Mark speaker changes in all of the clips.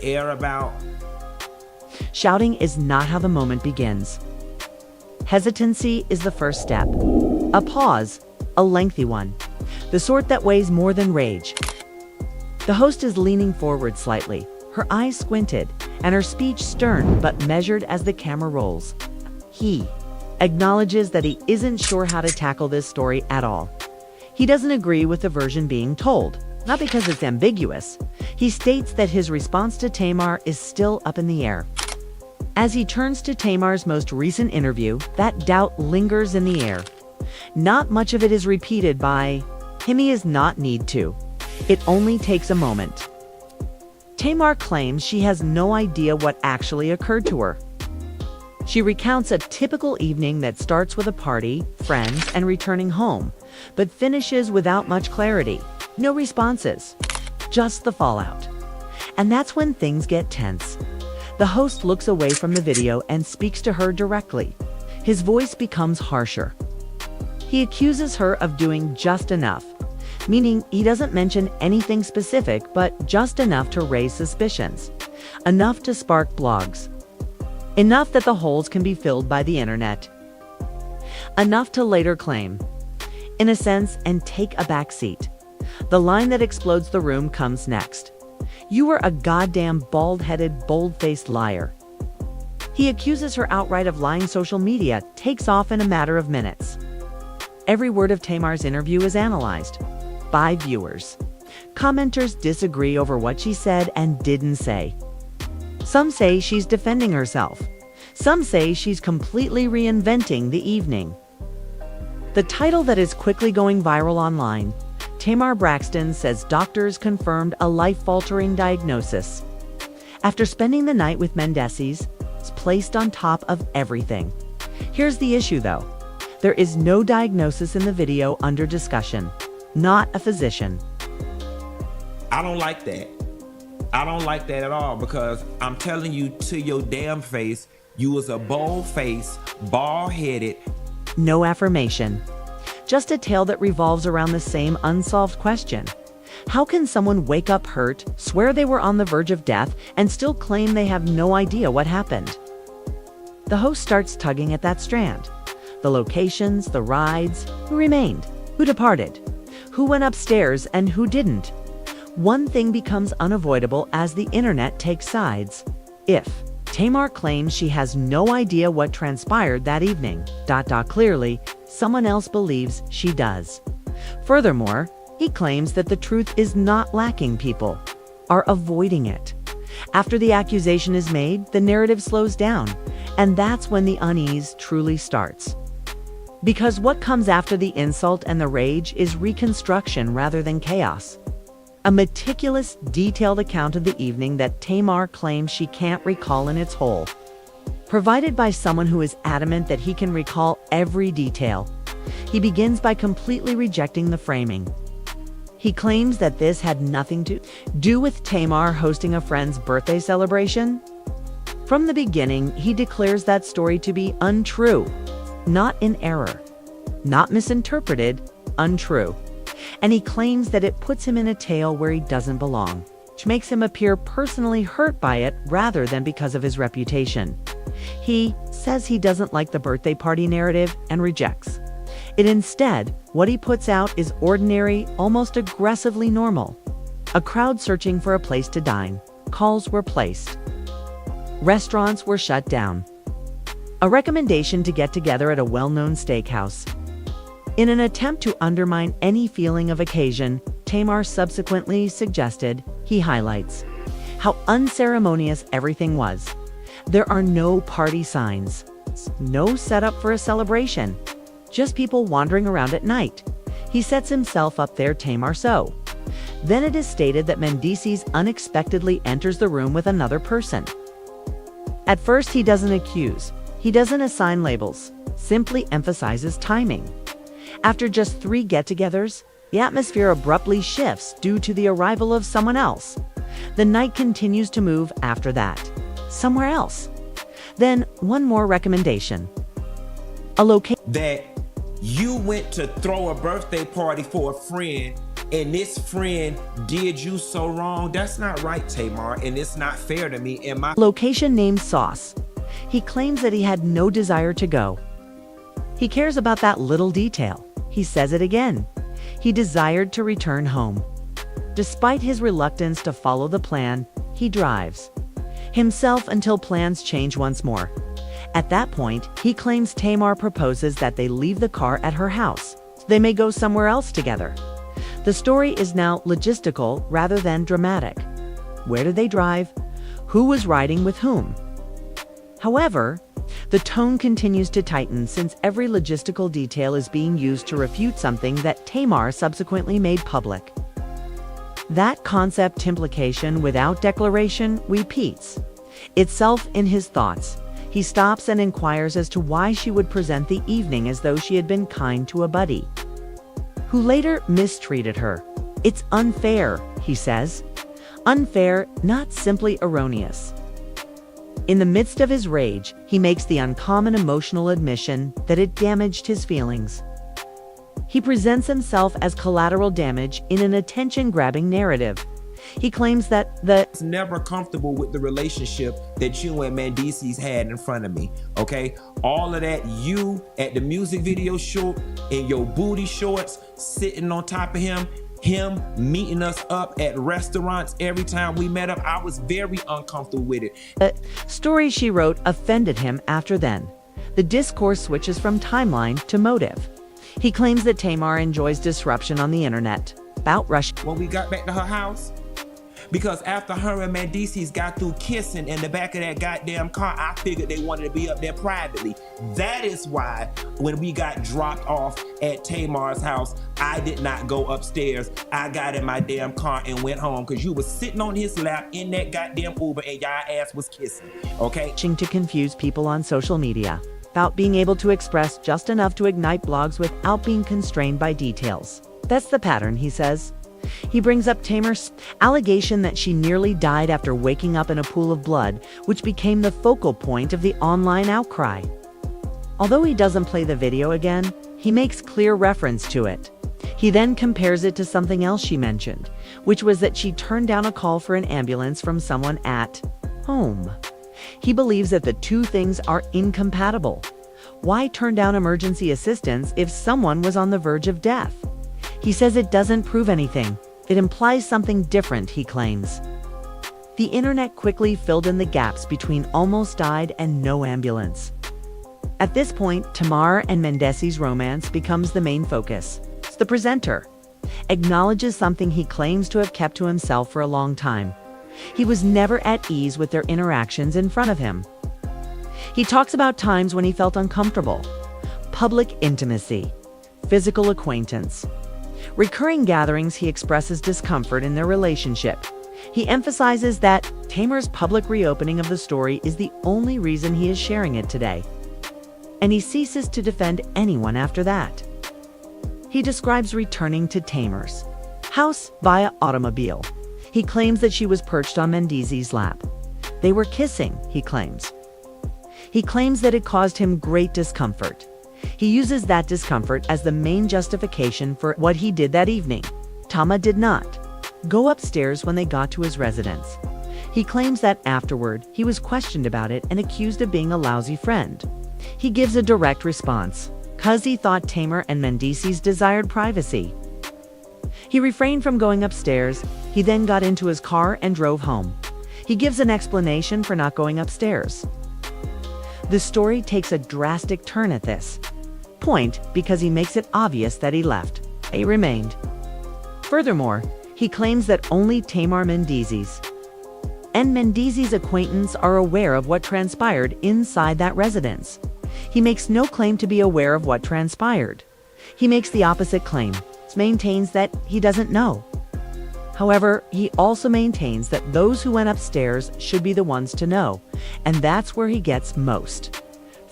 Speaker 1: air about?
Speaker 2: Shouting is not how the moment begins. Hesitancy is the first step. A pause, a lengthy one, the sort that weighs more than rage. The host is leaning forward slightly, her eyes squinted, and her speech stern but measured as the camera rolls. He acknowledges that he isn't sure how to tackle this story at all. He doesn't agree with the version being told, not because it's ambiguous. He states that his response to Tamar is still up in the air. As he turns to Tamar's most recent interview, that doubt lingers in the air. Not much of it is repeated by him. He is not need to. It only takes a moment. Tamar claims she has no idea what actually occurred to her. She recounts a typical evening that starts with a party, friends, and returning home, but finishes without much clarity. No responses, just the fallout. And that's when things get tense. The host looks away from the video and speaks to her directly. His voice becomes harsher. He accuses her of doing just enough, meaning he doesn't mention anything specific, but just enough to raise suspicions, enough to spark blogs, enough that the holes can be filled by the internet, enough to later claim innocence and take a back seat. The line that explodes the room comes next. You were a goddamn bald-headed, bold-faced liar. He accuses her outright of lying. Social media takes off in a matter of minutes. Every word of Tamar's interview is analyzed by viewers. Commenters disagree over what she said and didn't say. Some say she's defending herself. Some say she's completely reinventing the evening. The title that is quickly going viral online, Tamar Braxton says doctors confirmed a life-altering diagnosis. After spending the night with Mendeecees, it's placed on top of everything. Here's the issue though. There is no diagnosis in the video under discussion. Not a physician.
Speaker 1: I don't like that. I don't like that at all, because I'm telling you to your damn face, you was a bold-faced, bald-headed.
Speaker 2: No affirmation. Just a tale that revolves around the same unsolved question. How can someone wake up hurt, swear they were on the verge of death, and still claim they have no idea what happened? The host starts tugging at that strand. The locations, the rides, who remained, who departed, who went upstairs and who didn't. One thing becomes unavoidable as the internet takes sides. If Tamar claims she has no idea what transpired that evening, clearly, someone else believes she does. Furthermore, he claims that the truth is not lacking. People are avoiding it. After the accusation is made, the narrative slows down, and that's when the unease truly starts. Because what comes after the insult and the rage is reconstruction rather than chaos. A meticulous, detailed account of the evening that Tamar claims she can't recall in its whole, provided by someone who is adamant that he can recall every detail. He begins by completely rejecting the framing. He claims that this had nothing to do with Tamar hosting a friend's birthday celebration. From the beginning, he declares that story to be untrue, not in error, not misinterpreted, untrue. And he claims that it puts him in a tale where he doesn't belong, which makes him appear personally hurt by it rather than because of his reputation. He says he doesn't like the birthday party narrative and rejects it. Instead, what he puts out is ordinary, almost aggressively normal. A crowd searching for a place to dine. Calls were placed. Restaurants were shut down. A recommendation to get together at a well-known steakhouse. In an attempt to undermine any feeling of occasion, Tamar subsequently suggested, he highlights how unceremonious everything was. There are no party signs, no setup for a celebration, just people wandering around at night. He sets himself up there, Tamar so. Then it is stated that Mendeecees unexpectedly enters the room with another person. At first he doesn't accuse, he doesn't assign labels, simply emphasizes timing. After just 3 get-togethers, the atmosphere abruptly shifts due to the arrival of someone else. The night continues to move after that, somewhere else. Then one more recommendation. A location
Speaker 1: That you went to throw a birthday party for a friend and this friend did you so wrong. That's not right, Tamar, and it's not fair to me. And my
Speaker 2: location named Sauce. He claims that he had no desire to go. He cares about that little detail. He says it again. He desired to return home. Despite his reluctance to follow the plan, he drives himself until plans change once more. At that point, he claims Tamar proposes that they leave the car at her house. They may go somewhere else together. The story is now logistical rather than dramatic. Where did they drive? Who was riding with whom? However, the tone continues to tighten since every logistical detail is being used to refute something that Tamar subsequently made public. That concept implication without declaration repeats itself in his thoughts. He stops and inquires as to why she would present the evening as though she had been kind to a buddy who later mistreated her. It's unfair, he says. Unfair, not simply erroneous. In the midst of his rage, he makes the uncommon emotional admission that it damaged his feelings. He presents himself as collateral damage in an attention-grabbing narrative. He claims that
Speaker 1: was never comfortable with the relationship that you and Mendeecees had in front of me, okay? All of that, you at the music video shoot in your booty shorts, sitting on top of him meeting us up at restaurants every time we met up, I was very uncomfortable with it.
Speaker 2: The story she wrote offended him after then. The discourse switches from timeline to motive. He claims that Tamar enjoys disruption on the internet. About Russia.
Speaker 1: When we got back to her house, because after her and Mendeecees got through kissing in the back of that goddamn car, I figured they wanted to be up there privately. That is why when we got dropped off at Tamar's house, I did not go upstairs. I got in my damn car and went home because you was sitting on his lap in that goddamn Uber and y'all ass was kissing, okay?
Speaker 2: To confuse people on social media about being able to express just enough to ignite blogs without being constrained by details. That's the pattern, he says. He brings up Tamar's allegation that she nearly died after waking up in a pool of blood, which became the focal point of the online outcry. Although he doesn't play the video again, he makes clear reference to it. He then compares it to something else she mentioned, which was that she turned down a call for an ambulance from someone at home. He believes that the two things are incompatible. Why turn down emergency assistance if someone was on the verge of death? He says it doesn't prove anything. It implies something different, he claims. The internet quickly filled in the gaps between almost died and no ambulance. At this point, Tamar and Mendeecees' romance becomes the main focus. The presenter acknowledges something he claims to have kept to himself for a long time. He was never at ease with their interactions in front of him. He talks about times when he felt uncomfortable, public intimacy, physical acquaintance. Recurring gatherings, he expresses discomfort in their relationship. He emphasizes that Tamar's public reopening of the story is the only reason he is sharing it today. And he ceases to defend anyone after that. He describes returning to Tamar's house via automobile. He claims that she was perched on Mendeecees' lap. They were kissing, he claims. He claims that it caused him great discomfort. He uses that discomfort as the main justification for what he did that evening. Tamar did not go upstairs when they got to his residence. He claims that afterward, he was questioned about it and accused of being a lousy friend. He gives a direct response, because he thought Tamar and Mendeecees desired privacy. He refrained from going upstairs. He then got into his car and drove home. He gives an explanation for not going upstairs. The story takes a drastic turn at this point because he makes it obvious that he left. He remained. Furthermore, he claims that only Tamar Mendeecees and Mendeecees' acquaintance are aware of what transpired inside that residence. He makes no claim to be aware of what transpired. He makes the opposite claim. He maintains that he doesn't know. However, he also maintains that those who went upstairs should be the ones to know, and that's where he gets most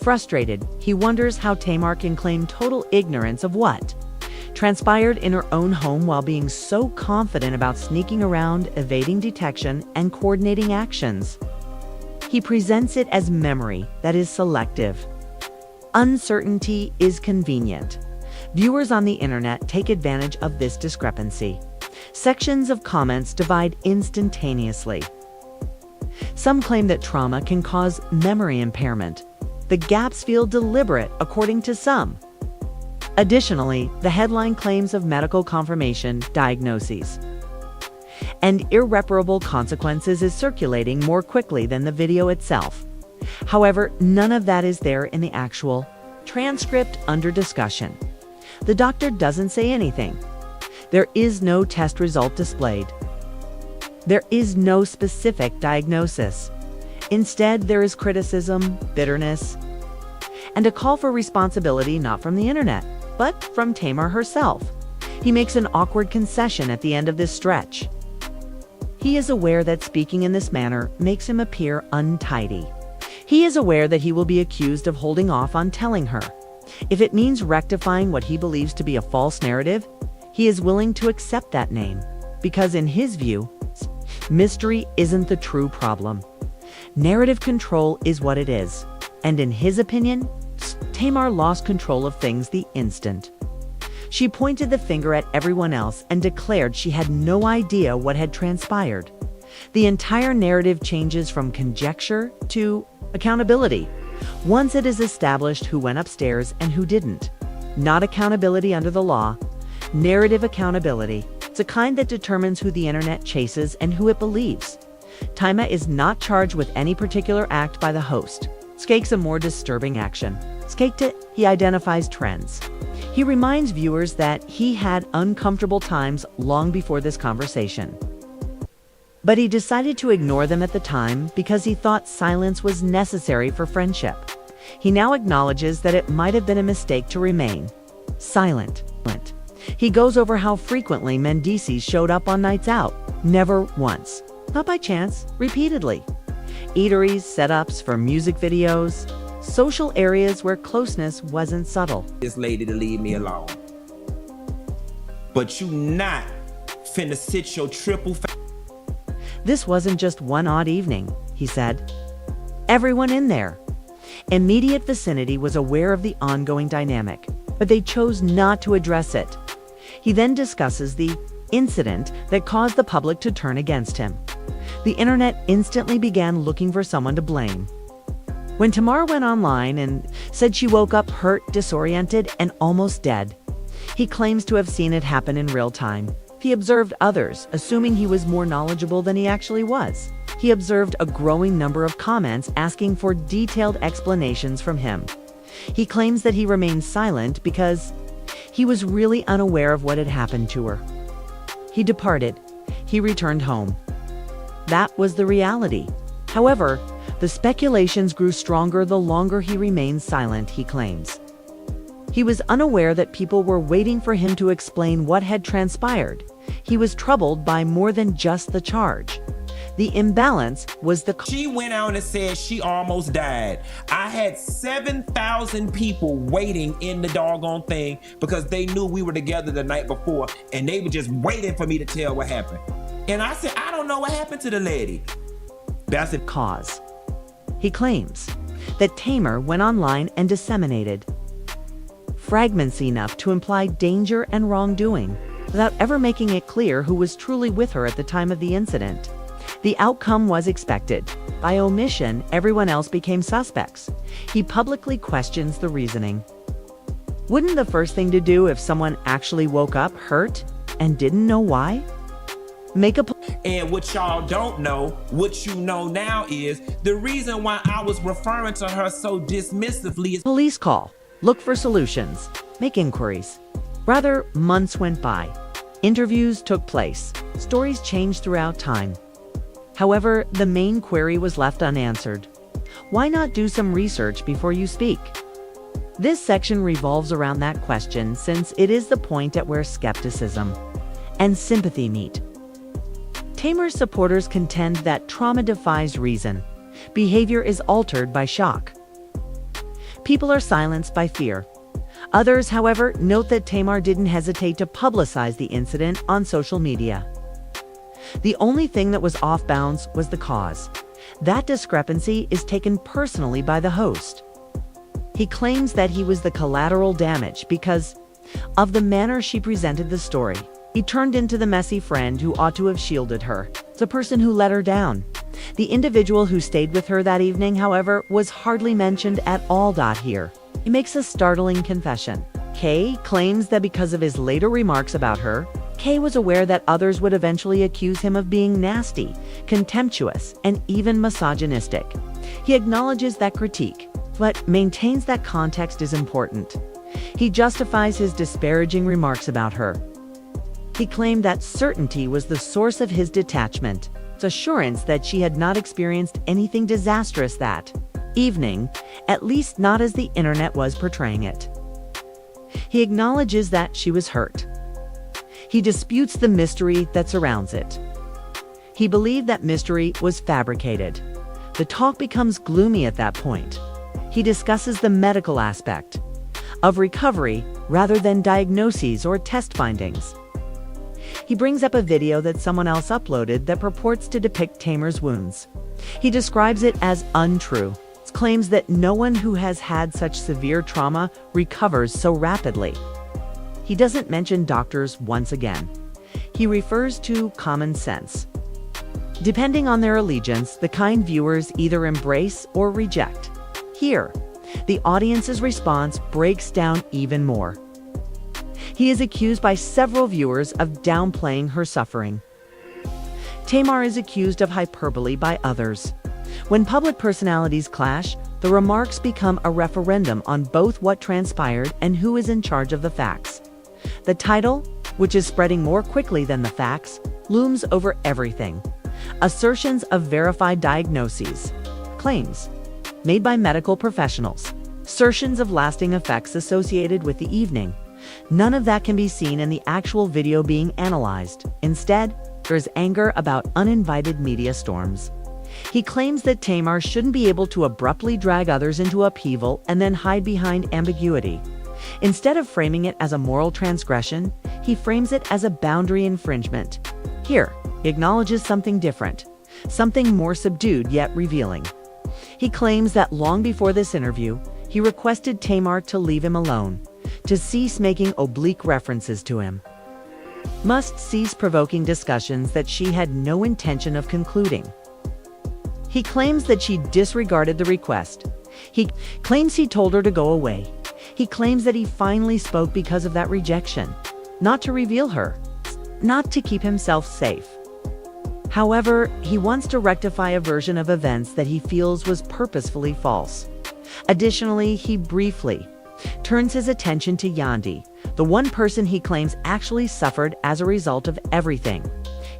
Speaker 2: frustrated. He wonders how Tamar can claim total ignorance of what transpired in her own home while being so confident about sneaking around, evading detection, and coordinating actions. He presents it as memory that is selective. Uncertainty is convenient. Viewers on the internet take advantage of this discrepancy. Sections of comments divide instantaneously. Some claim that trauma can cause memory impairment. The gaps feel deliberate, according to some. Additionally, the headline claims of medical confirmation diagnoses and irreparable consequences is circulating more quickly than the video itself. However, none of that is there in the actual transcript under discussion. The doctor doesn't say anything. There is no test result displayed. There is no specific diagnosis. Instead, there is criticism, bitterness, and a call for responsibility not from the internet, but from Tamar herself. He makes an awkward concession at the end of this stretch. He is aware that speaking in this manner makes him appear untidy. He is aware that he will be accused of holding off on telling her. If it means rectifying what he believes to be a false narrative, he is willing to accept that name, because in his view, mystery isn't the true problem. Narrative control is what it is, and in his opinion, Tamar lost control of things the instant. She pointed the finger at everyone else and declared she had no idea what had transpired. The entire narrative changes from conjecture to accountability. Once it is established who went upstairs and who didn't. Not accountability under the law, narrative accountability. It's a kind that determines who the internet chases and who it believes. Tamar is not charged with any particular act by the host. Skake's a more disturbing action. He identifies trends. He reminds viewers that he had uncomfortable times long before this conversation. But he decided to ignore them at the time because he thought silence was necessary for friendship. He now acknowledges that it might have been a mistake to remain silent. He goes over how frequently Mendeecees showed up on nights out. Never once. Not by chance, repeatedly. Eateries, setups for music videos, social areas where closeness wasn't subtle.
Speaker 1: This lady to leave me alone. But you not finna sit your triple
Speaker 2: This wasn't just one odd evening, he said. Everyone in their immediate vicinity was aware of the ongoing dynamic, but they chose not to address it. He then discusses the incident that caused the public to turn against him. The internet instantly began looking for someone to blame. When Tamar went online and said she woke up hurt, disoriented, and almost dead, he claims to have seen it happen in real time. He observed others, assuming he was more knowledgeable than he actually was. He observed a growing number of comments asking for detailed explanations from him. He claims that he remained silent because he was really unaware of what had happened to her. He departed. He returned home. That was the reality. However, the speculations grew stronger the longer he remained silent, he claims. He was unaware that people were waiting for him to explain what had transpired. He was troubled by more than just the charge. The imbalance was the...
Speaker 1: She went out and said she almost died. I had 7,000 people waiting in the doggone thing because they knew we were together the night before and they were just waiting for me to tell what happened. And I said, I don't know what happened to the lady. That's the
Speaker 2: cause. He claims that Tamar went online and disseminated fragments enough to imply danger and wrongdoing without ever making it clear who was truly with her at the time of the incident. The outcome was expected. By omission, everyone else became suspects. He publicly questions the reasoning. Wouldn't the first thing to do if someone actually woke up hurt and didn't know why?
Speaker 1: And what y'all don't know, what you know now is the reason why I was referring to her so dismissively is
Speaker 2: police call, look for solutions, make inquiries. Rather, months went by. Interviews took place. Stories changed throughout time. However, the main query was left unanswered. Why not do some research before you speak? This section revolves around that question since it is the point at where skepticism and sympathy meet. Tamar's supporters contend that trauma defies reason. Behavior is altered by shock. People are silenced by fear. Others, however, note that Tamar didn't hesitate to publicize the incident on social media. The only thing that was off bounds was the cause. That discrepancy is taken personally by the host. He claims that he was the collateral damage because of the manner she presented the story. He turned into the messy friend who ought to have shielded her, the person who let her down. The individual who stayed with her that evening, however, was hardly mentioned at all. Here, he makes a startling confession. Kay claims that because of his later remarks about her, Kay was aware that others would eventually accuse him of being nasty, contemptuous, and even misogynistic. He acknowledges that critique, but maintains that context is important. He justifies his disparaging remarks about her. He claimed that certainty was the source of his detachment, assurance that she had not experienced anything disastrous that evening, at least not as the internet was portraying it. He acknowledges that she was hurt. He disputes the mystery that surrounds it. He believed that mystery was fabricated. The talk becomes gloomy at that point. He discusses the medical aspect of recovery rather than diagnoses or test findings. He brings up a video that someone else uploaded that purports to depict Tamar's wounds. He describes it as untrue, claims that no one who has had such severe trauma recovers so rapidly. He doesn't mention doctors once again. He refers to common sense. Depending on their allegiance, the kind viewers either embrace or reject. Here, the audience's response breaks down even more. He is accused by several viewers of downplaying her suffering. Tamar is accused of hyperbole by others. When public personalities clash, the remarks become a referendum on both what transpired and who is in charge of the facts. The title, which is spreading more quickly than the facts, looms over everything. Assertions of verified diagnoses, claims made by medical professionals, assertions of lasting effects associated with the evening. None of that can be seen in the actual video being analyzed. Instead, there's anger about uninvited media storms. He claims that Tamar shouldn't be able to abruptly drag others into upheaval and then hide behind ambiguity. Instead of framing it as a moral transgression, he frames it as a boundary infringement. Here, he acknowledges something different, something more subdued yet revealing. He claims that long before this interview, he requested Tamar to leave him alone, to cease making oblique references to him. Must cease provoking discussions that she had no intention of concluding. He claims that she disregarded the request. He claims he told her to go away. He claims that he finally spoke because of that rejection, not to reveal her, not to keep himself safe. However, he wants to rectify a version of events that he feels was purposefully false. Additionally, he briefly turns his attention to Yandi, the one person he claims actually suffered as a result of everything.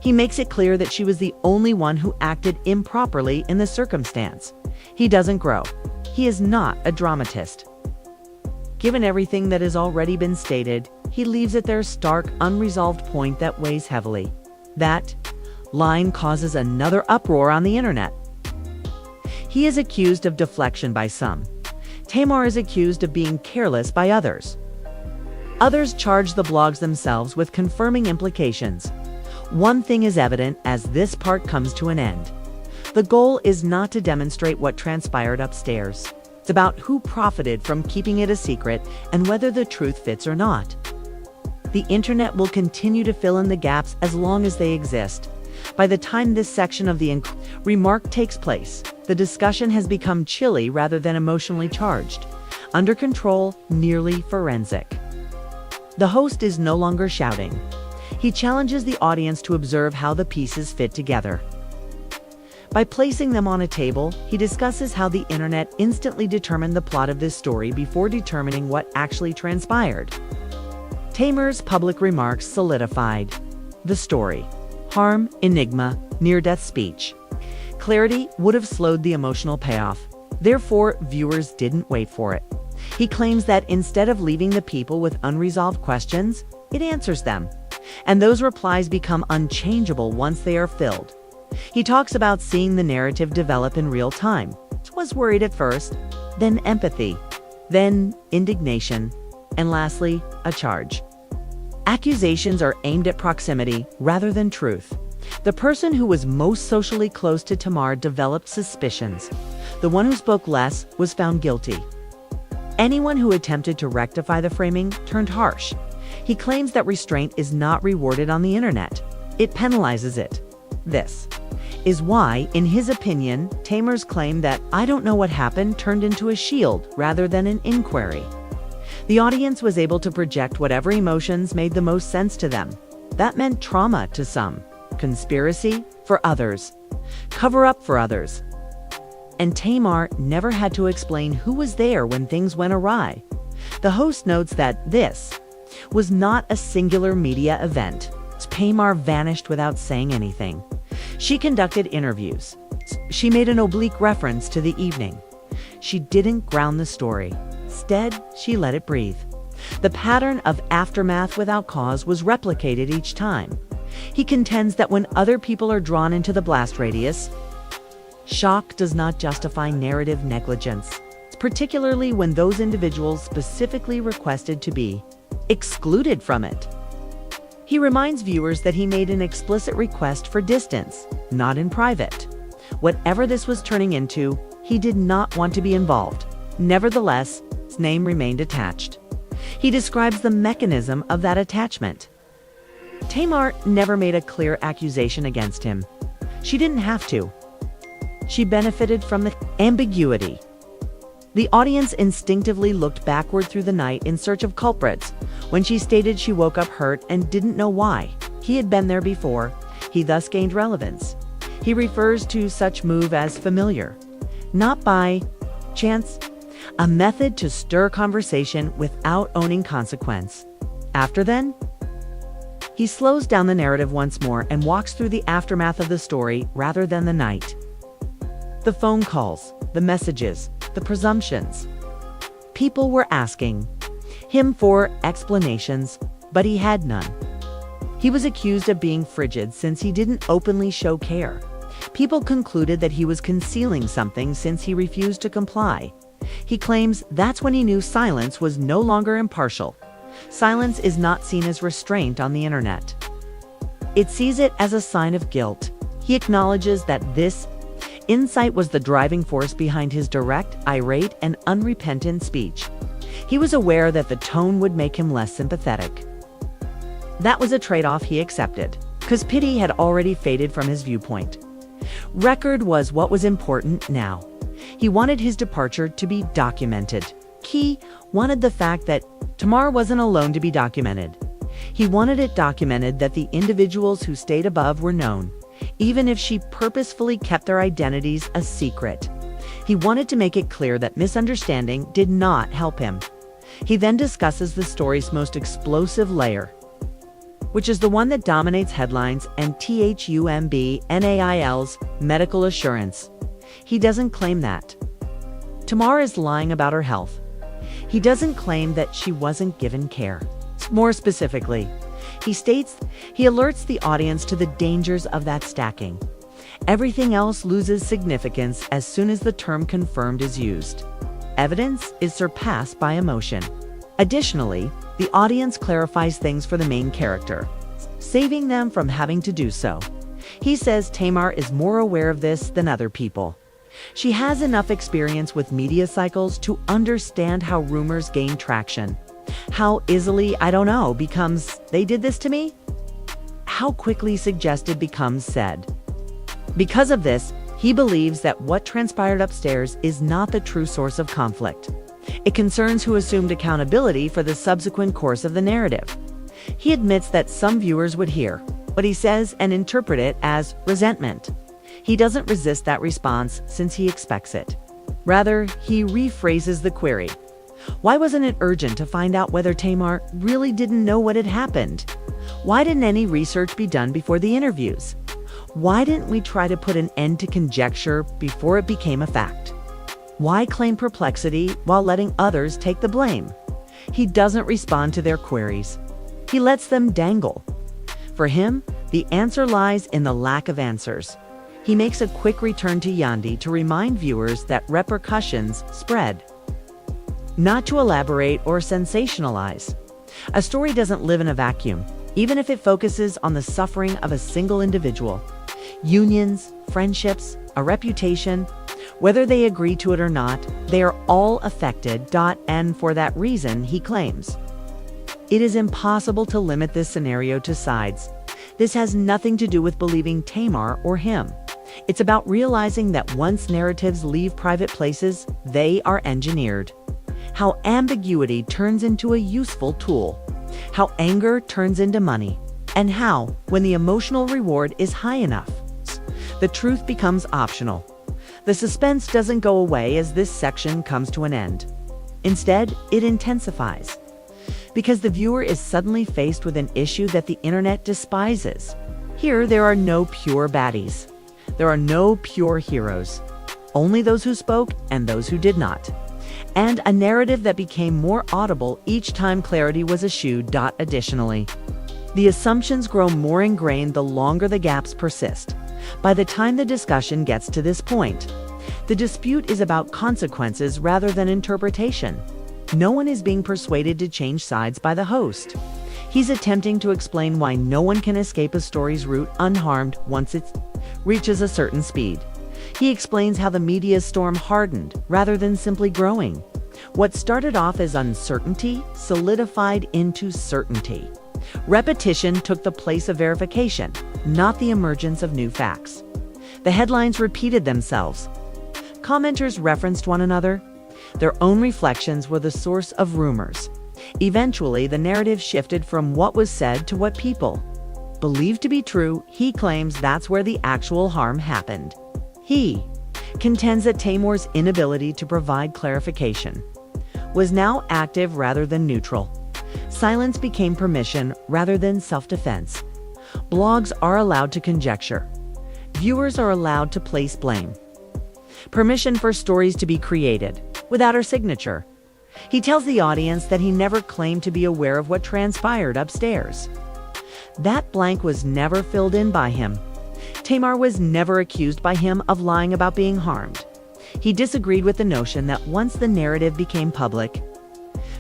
Speaker 2: He makes it clear that she was the only one who acted improperly in the circumstance. He doesn't grow. He is not a dramatist. Given everything that has already been stated, he leaves at their stark, unresolved point that weighs heavily. That line causes another uproar on the internet. He is accused of deflection by some. Tamar is accused of being careless by others. Others charge the blogs themselves with confirming implications. One thing is evident as this part comes to an end. The goal is not to demonstrate what transpired upstairs. It's about who profited from keeping it a secret and whether the truth fits or not. The internet will continue to fill in the gaps as long as they exist. By the time this section of the remark takes place, the discussion has become chilly rather than emotionally charged, under control, nearly forensic. The host is no longer shouting. He challenges the audience to observe how the pieces fit together. By placing them on a table, he discusses how the internet instantly determined the plot of this story before determining what actually transpired. Tamar's public remarks solidified the story. Harm, enigma, near-death speech. Clarity would have slowed the emotional payoff. Therefore, viewers didn't wait for it. He claims that instead of leaving the people with unresolved questions, it answers them. And those replies become unchangeable once they are filled. He talks about seeing the narrative develop in real time. Was worried at first, then empathy, then indignation, and lastly, a charge. Accusations are aimed at proximity rather than truth. The person who was most socially close to Tamar developed suspicions. The one who spoke less was found guilty. Anyone who attempted to rectify the framing turned harsh. He claims that restraint is not rewarded on the internet. It penalizes it. This is why, in his opinion, Tamar's claim that "I don't know what happened" turned into a shield rather than an inquiry. The audience was able to project whatever emotions made the most sense to them. That meant trauma to some, conspiracy for others, cover-up for others. And Tamar never had to explain who was there when things went awry. The host notes that this was not a singular media event. Tamar vanished without saying anything. She conducted interviews. She made an oblique reference to the evening. She didn't ground the story. Instead, she let it breathe. The pattern of aftermath without cause was replicated each time. He contends that when other people are drawn into the blast radius, shock does not justify narrative negligence, particularly when those individuals specifically requested to be excluded from it. He reminds viewers that he made an explicit request for distance, not in private. Whatever this was turning into, he did not want to be involved. Nevertheless, his name remained attached. He describes the mechanism of that attachment. Tamar never made a clear accusation against him. She didn't have to. She benefited from the ambiguity. The audience instinctively looked backward through the night in search of culprits. When she stated she woke up hurt and didn't know why, he had been there before. He thus gained relevance. He refers to such move as familiar, not by chance, a method to stir conversation without owning consequence. After then, he slows down the narrative once more and walks through the aftermath of the story rather than the night. The phone calls, the messages, the presumptions. People were asking him for explanations, but he had none. He was accused of being frigid since he didn't openly show care. People concluded that he was concealing something since he refused to comply. He claims that's when he knew silence was no longer impartial. Silence is not seen as restraint on the internet. It sees it as a sign of guilt. He acknowledges that this insight was the driving force behind his direct, irate, and unrepentant speech. He was aware that the tone would make him less sympathetic. That was a trade-off he accepted, because pity had already faded from his viewpoint. Record was what was important now. He wanted his departure to be documented. He wanted the fact that Tamar wasn't alone to be documented. He wanted it documented that the individuals who stayed above were known, even if she purposefully kept their identities a secret. He wanted to make it clear that misunderstanding did not help him. He then discusses the story's most explosive layer, which is the one that dominates headlines and THUMBNAIL's medical assurance. He doesn't claim that Tamar is lying about her health. He doesn't claim that she wasn't given care. More specifically, he states he alerts the audience to the dangers of that stacking. Everything else loses significance as soon as the term confirmed is used. Evidence is surpassed by emotion. Additionally, the audience clarifies things for the main character, saving them from having to do so. He says Tamar is more aware of this than other people. She has enough experience with media cycles to understand how rumors gain traction. How easily, I don't know, becomes, "They did this to me?" How quickly suggested becomes said. Because of this, he believes that what transpired upstairs is not the true source of conflict. It concerns who assumed accountability for the subsequent course of the narrative. He admits that some viewers would hear what he says and interpret it as resentment. He doesn't resist that response since he expects it. Rather, he rephrases the query. Why wasn't it urgent to find out whether Tamar really didn't know what had happened? Why didn't any research be done before the interviews? Why didn't we try to put an end to conjecture before it became a fact? Why claim perplexity while letting others take the blame? He doesn't respond to their queries. He lets them dangle. For him, the answer lies in the lack of answers. He makes a quick return to Yandi to remind viewers that repercussions spread, not to elaborate or sensationalize. A story doesn't live in a vacuum, even if it focuses on the suffering of a single individual. Unions, friendships, a reputation, whether they agree to it or not, they are all affected. And for that reason, he claims, It is impossible to limit this scenario to sides. This has nothing to do with believing Tamar or him. It's about realizing that once narratives leave private places, they are engineered. How ambiguity turns into a useful tool. How anger turns into money. And how, when the emotional reward is high enough, the truth becomes optional. The suspense doesn't go away as this section comes to an end. Instead, it intensifies. Because the viewer is suddenly faced with an issue that the internet despises. Here, there are no pure baddies. There are no pure heroes. Only those who spoke and those who did not. And a narrative that became more audible each time clarity was eschewed. Additionally, the assumptions grow more ingrained the longer the gaps persist. By the time the discussion gets to this point, the dispute is about consequences rather than interpretation. No one is being persuaded to change sides by the host. He's attempting to explain why no one can escape a story's route unharmed once it reaches a certain speed. He explains how the media's storm hardened rather than simply growing. What started off as uncertainty solidified into certainty. Repetition took the place of verification, not the emergence of new facts. The headlines repeated themselves. Commenters referenced one another. Their own reflections were the source of rumors. Eventually, the narrative shifted from what was said to what people believed to be true. He claims that's where the actual harm happened. He contends that Tamar's inability to provide clarification was now active rather than neutral. Silence became permission rather than self-defense. Blogs are allowed to conjecture. Viewers are allowed to place blame. Permission for stories to be created without her signature. He tells the audience that he never claimed to be aware of what transpired upstairs. That blank was never filled in by him. Tamar was never accused by him of lying about being harmed. He disagreed with the notion that once the narrative became public,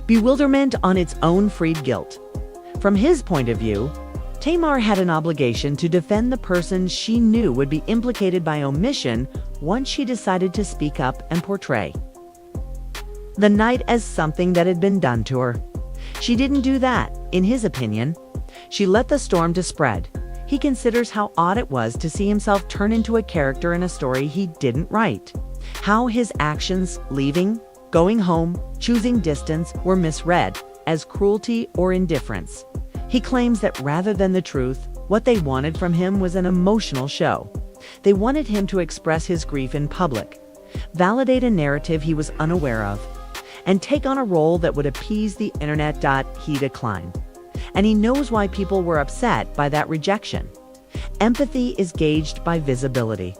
Speaker 2: bewilderment on its own freed guilt. From his point of view, Tamar had an obligation to defend the person she knew would be implicated by omission once she decided to speak up and portray the night as something that had been done to her. She didn't do that, in his opinion. She let the storm to spread. He considers how odd it was to see himself turn into a character in a story he didn't write. How his actions, leaving, going home, choosing distance, were misread as cruelty or indifference. He claims that rather than the truth, what they wanted from him was an emotional show. They wanted him to express his grief in public, validate a narrative he was unaware of, and take on a role that would appease the internet. He declined. And he knows why people were upset by that rejection. Empathy is gauged by visibility.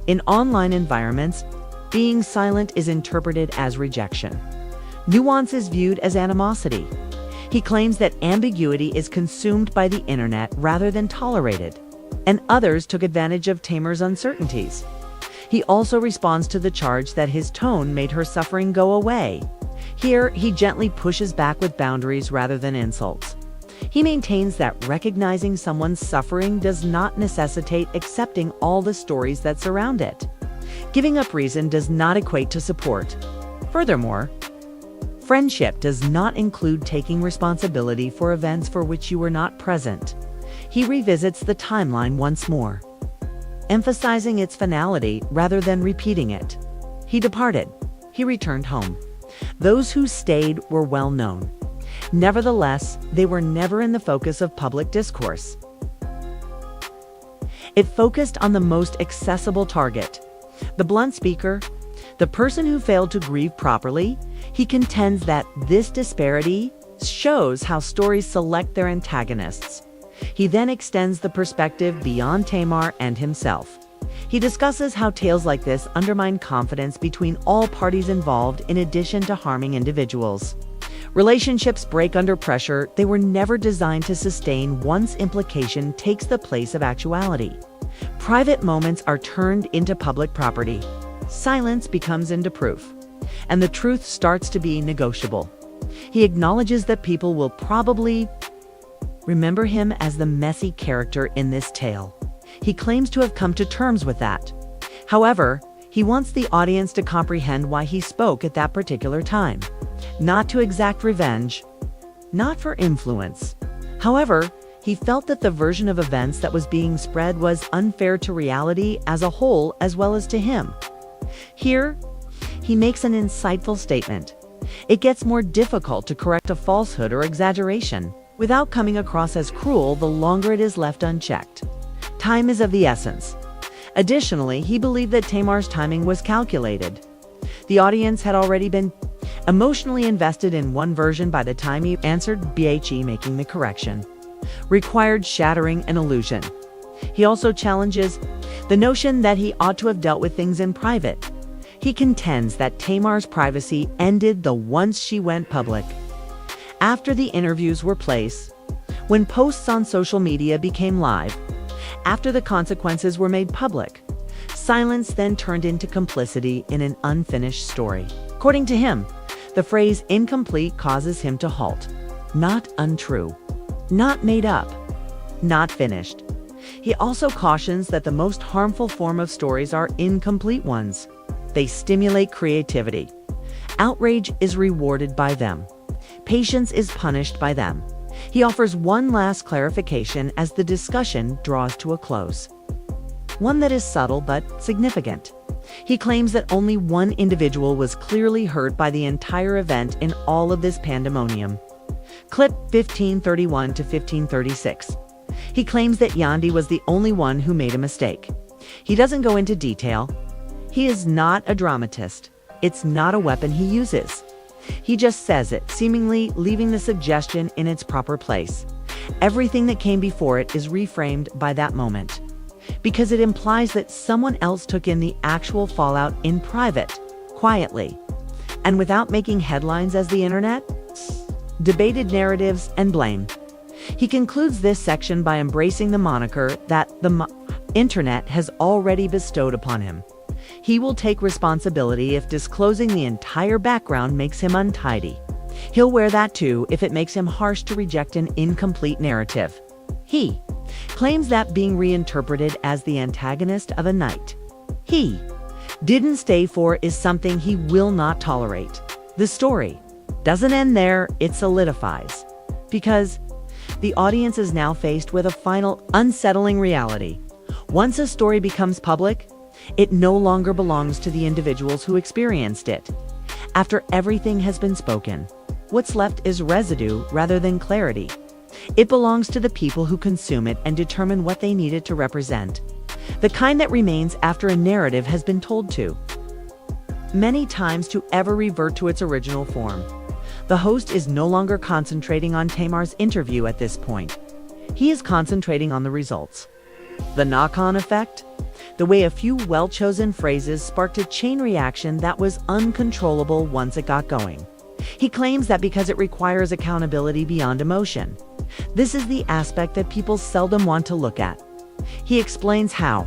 Speaker 2: In online environments, being silent is interpreted as rejection. Nuance is viewed as animosity. He claims that ambiguity is consumed by the internet rather than tolerated, and others took advantage of Tamar's uncertainties. He also responds to the charge that his tone made her suffering go away. Here, he gently pushes back with boundaries rather than insults. He maintains that recognizing someone's suffering does not necessitate accepting all the stories that surround it. Giving up reason does not equate to support. Furthermore, friendship does not include taking responsibility for events for which you were not present. He revisits the timeline once more, emphasizing its finality rather than repeating it. He departed. He returned home. Those who stayed were well known. Nevertheless, they were never in the focus of public discourse. It focused on the most accessible target, the blunt speaker, the person who failed to grieve properly. He contends that this disparity shows how stories select their antagonists. He then extends the perspective beyond Tamar and himself. He discusses how tales like this undermine confidence between all parties involved in addition to harming individuals. Relationships break under pressure. They were never designed to sustain once implication takes the place of actuality. Private moments are turned into public property. Silence becomes into proof, and the truth starts to be negotiable. He acknowledges that people will probably remember him as the messy character in this tale. He claims to have come to terms with that. However, he wants the audience to comprehend why he spoke at that particular time. Not to exact revenge, not for influence. However, he felt that the version of events that was being spread was unfair to reality as a whole as well as to him. Here, he makes an insightful statement. It gets more difficult to correct a falsehood or exaggeration without coming across as cruel the longer it is left unchecked. Time is of the essence. Additionally, he believed that Tamar's timing was calculated. The audience had already been emotionally invested in one version by the time he answered, making the correction required shattering an illusion. He also challenges the notion that he ought to have dealt with things in private. He contends that Tamar's privacy ended the once she went public. After the interviews were placed, when posts on social media became live, after the consequences were made public, silence then turned into complicity in an unfinished story. According to him, the phrase incomplete causes him to halt. Not untrue, not made up, not finished. He also cautions that the most harmful form of stories are incomplete ones. They stimulate creativity. Outrage is rewarded by them. Patience is punished by them. He offers one last clarification as the discussion draws to a close. One that is subtle but significant. He claims that only one individual was clearly hurt by the entire event in all of this pandemonium. Clip 1531 to 1536. He claims that Yandi was the only one who made a mistake. He doesn't go into detail. He is not a dramatist. It's not a weapon he uses. He just says it, seemingly leaving the suggestion in its proper place. Everything that came before it is reframed by that moment, because it implies that someone else took in the actual fallout in private, quietly, and without making headlines as the internet, debated narratives, and blame. He concludes this section by embracing the moniker that the internet has already bestowed upon him. He will take responsibility if disclosing the entire background makes him untidy. He'll wear that too if it makes him harsh to reject an incomplete narrative. He claims that being reinterpreted as the antagonist of a night he didn't stay for is something he will not tolerate. The story doesn't end there, it solidifies. Because the audience is now faced with a final, unsettling reality. Once a story becomes public, it no longer belongs to the individuals who experienced it. After everything has been spoken, what's left is residue rather than clarity. It belongs to the people who consume it and determine what they need it to represent. The kind that remains after a narrative has been told to many times to ever revert to its original form. The host is no longer concentrating on Tamar's interview at this point. He is concentrating on the results. The knock-on effect? The way a few well-chosen phrases sparked a chain reaction that was uncontrollable once it got going. He claims that because it requires accountability beyond emotion. This is the aspect that people seldom want to look at. He explains how,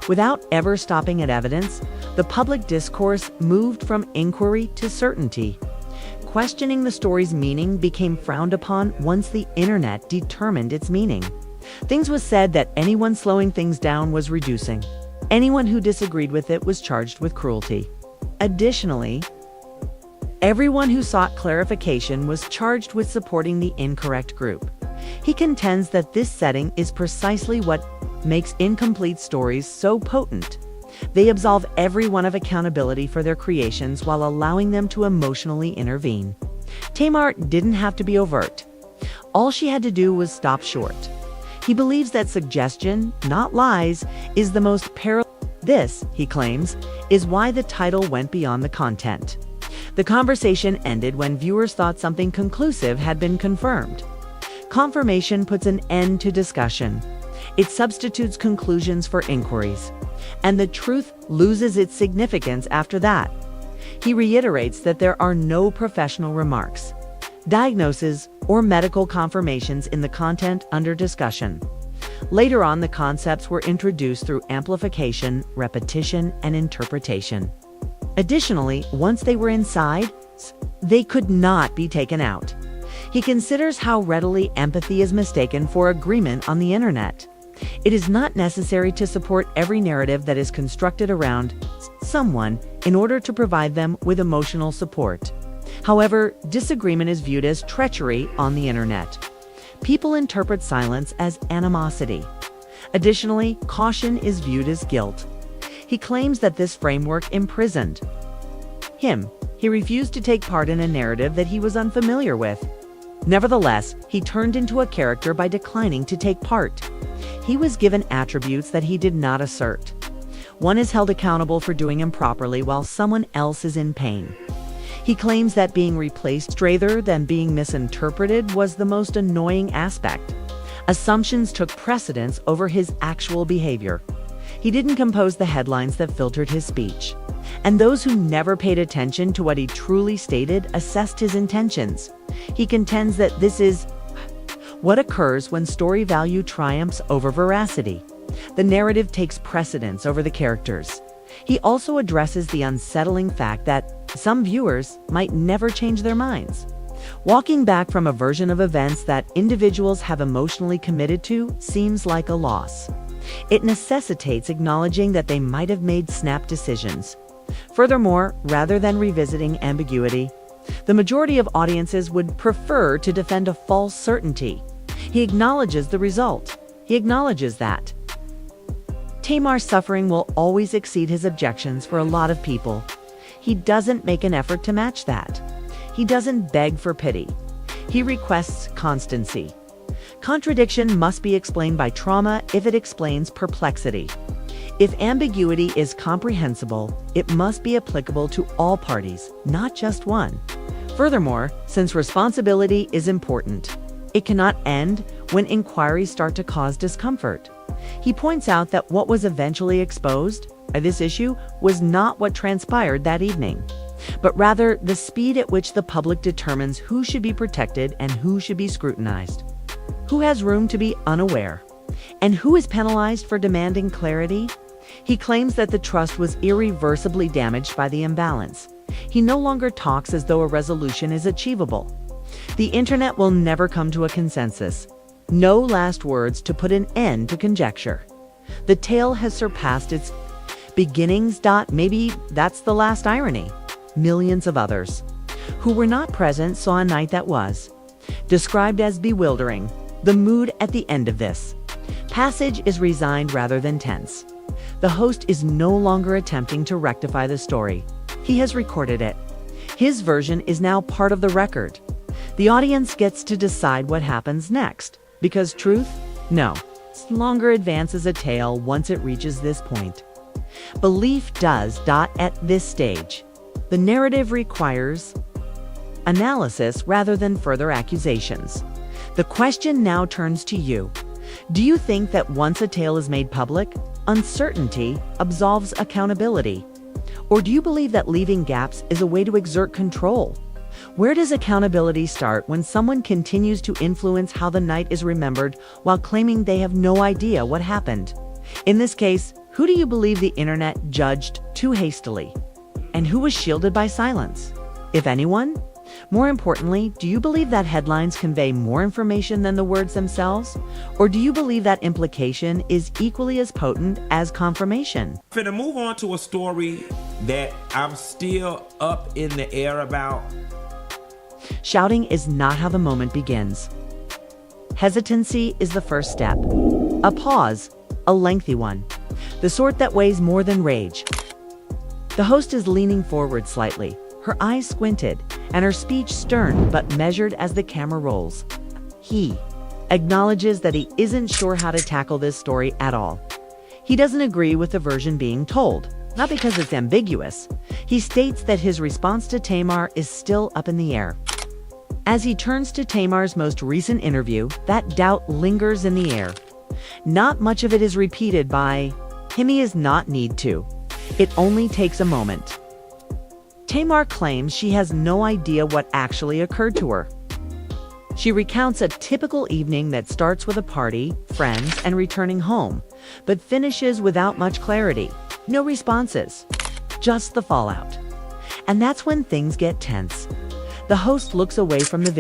Speaker 2: without ever stopping at evidence, the public discourse moved from inquiry to certainty. Questioning the story's meaning became frowned upon once the internet determined its meaning. Things was said that anyone slowing things down was reducing. Anyone who disagreed with it was charged with cruelty. Additionally, everyone who sought clarification was charged with supporting the incorrect group. He contends that this setting is precisely what makes incomplete stories so potent. They absolve everyone of accountability for their creations while allowing them to emotionally intervene. Tamar didn't have to be overt. All she had to do was stop short. He believes that suggestion, not lies, is the most perilous. This, he claims, is why the title went beyond the content. The conversation ended when viewers thought something conclusive had been confirmed. Confirmation puts an end to discussion. It substitutes conclusions for inquiries, and the truth loses its significance after that. He reiterates that there are no professional remarks, diagnoses, or medical confirmations in the content under discussion. Later on, the concepts were introduced through amplification, repetition, and interpretation. Additionally, once they were inside, they could not be taken out. He considers how readily empathy is mistaken for agreement on the internet. It is not necessary to support every narrative that is constructed around someone in order to provide them with emotional support. However, disagreement is viewed as treachery on the internet. People interpret silence as animosity. Additionally, caution is viewed as guilt. He claims that this framework imprisoned him. He refused to take part in a narrative that he was unfamiliar with. Nevertheless, he turned into a character by declining to take part. He was given attributes that he did not assert. One is held accountable for doing improperly while someone else is in pain. He claims that being replaced rather than being misinterpreted was the most annoying aspect. Assumptions took precedence over his actual behavior. He didn't compose the headlines that filtered his speech. And those who never paid attention to what he truly stated assessed his intentions. He contends that this is what occurs when story value triumphs over veracity. The narrative takes precedence over the characters. He also addresses the unsettling fact that some viewers might never change their minds. Walking back from a version of events that individuals have emotionally committed to seems like a loss. It necessitates acknowledging that they might have made snap decisions. Furthermore, rather than revisiting ambiguity, the majority of audiences would prefer to defend a false certainty. He acknowledges the result. He acknowledges that Tamar's suffering will always exceed his objections for a lot of people. He doesn't make an effort to match that. He doesn't beg for pity. He requests constancy. Contradiction must be explained by trauma if it explains perplexity. If ambiguity is comprehensible, it must be applicable to all parties, not just one. Furthermore, since responsibility is important, it cannot end when inquiries start to cause discomfort. He points out that what was eventually exposed by this issue was not what transpired that evening, but rather the speed at which the public determines who should be protected and who should be scrutinized, who has room to be unaware, and who is penalized for demanding clarity. He claims that the trust was irreversibly damaged by the imbalance. He no longer talks as though a resolution is achievable. The internet will never come to a consensus. No last words to put an end to conjecture. The tale has surpassed its beginnings. Maybe that's the last irony. Millions of others who were not present saw a night that was described as bewildering. The mood at the end of this passage is resigned rather than tense. The host is no longer attempting to rectify the story. He has recorded it. His version is now part of the record. The audience gets to decide what happens next, because truth, no longer advances a tale once it reaches this point. Belief does. At this stage, the narrative requires analysis rather than further accusations. The question now turns to you. Do you think that once a tale is made public, uncertainty absolves accountability? Or do you believe that leaving gaps is a way to exert control? Where does accountability start when someone continues to influence how the night is remembered while claiming they have no idea what happened? In this case, who do you believe the internet judged too hastily? And who was shielded by silence, if anyone? More importantly, do you believe that headlines convey more information than the words themselves? Or do you believe that implication is equally as potent as confirmation?
Speaker 1: I'm finna move on to a story that I'm still up in the air about.
Speaker 2: Shouting is not how the moment begins. Hesitancy is the first step. A pause, a lengthy one. The sort that weighs more than rage. The host is leaning forward slightly, her eyes squinted, and her speech stern but measured as the camera rolls. He acknowledges that he isn't sure how to tackle this story at all. He doesn't agree with the version being told, not because it's ambiguous. He states that his response to Tamar is still up in the air. As he turns to Tamar's most recent interview, that doubt lingers in the air. Not much of it is repeated by him. He does not need to. It only takes a moment. Tamar claims she has no idea what actually occurred to her. She recounts a typical evening that starts with a party, friends, and returning home, but finishes without much clarity. No responses, just the fallout. And that's when things get tense. The host looks away from the